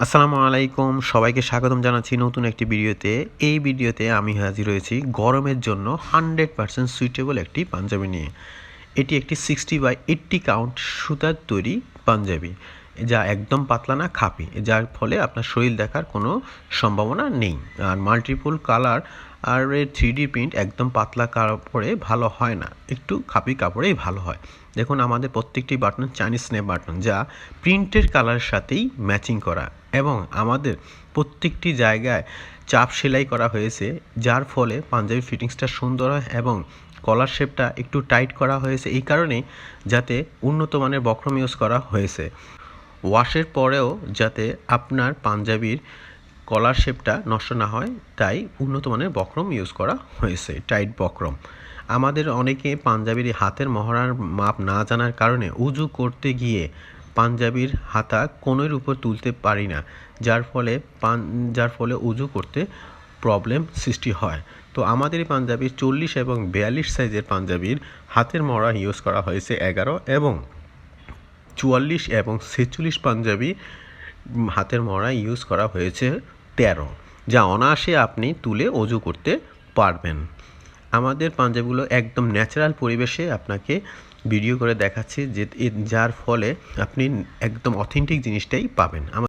আসসালামু আলাইকুম, সবাইকে স্বাগতম জানাচ্ছি নতুন একটি ভিডিওতে। এই ভিডিওতে আমি হাজির হয়েছি গরমের জন্য 100% সুইটেবল একটি পাঞ্জাবি নিয়ে। এটি একটি 60/80 কাউন্ট সুতার তৈরি পাঞ্জাবি, যা একদম পাতলা না খাপি, যার ফলে আপনার শরীর দেখার কোনো সম্ভাবনা নেই। আর মাল্টিপল কালার আর 3D প্রিন্ট একদম পাতলা কাপড়ে ভালো হয় না, একটু খাপি কাপড়েই ভালো হয়। দেখুন, আমাদের প্রত্যেকটি বাটন চাইনিজ স্ন্যাপ বাটন, যা প্রিন্টের কালারের সাথেই ম্যাচিং করা, এবং আমাদের প্রত্যেকটি জায়গায় চাপ সেলাই করা হয়েছে, যার ফলে পাঞ্জাবি ফিটিংসটা সুন্দর হয়, এবং কলার শেপটা একটু টাইট করা হয়েছে এই কারণেই যাতে উন্নত মানের বক্রম ইউজ করা হয়েছে। ওয়াশের পরেও যাতে আপনার পাঞ্জাবির কলার শেপটা নষ্ট না হয়, তাই উন্নত মানের বক্রম ইউজ করা হয়েছে, টাইট বক্রম। আমাদের অনেকে পাঞ্জাবির হাতের মহড়ার মাপ না জানার কারণে উজু করতে গিয়ে পাঞ্জাবির হাতা কোণের উপর তুলতে পারি না, যার ফলে উজু করতে প্রবলেম সৃষ্টি হয়। তো আমাদের এই পাঞ্জাবির 40 এবং 42 সাইজের পাঞ্জাবির হাতের মহড়া ইউজ করা হয়েছে 11, এবং 44 এবং 46 পাঞ্জাবি হাতের মহড়া ইউজ করা হয়েছে 13, যা অনায়াসে আপনি তুলে অজু করতে পারবেন। আমাদের পাঞ্জাবিগুলো একদম ন্যাচারাল পরিবেশে আপনাকে ভিডিও করে দেখাচ্ছি, যার ফলে আপনি একদম অথেন্টিক জিনিসটাই পাবেন।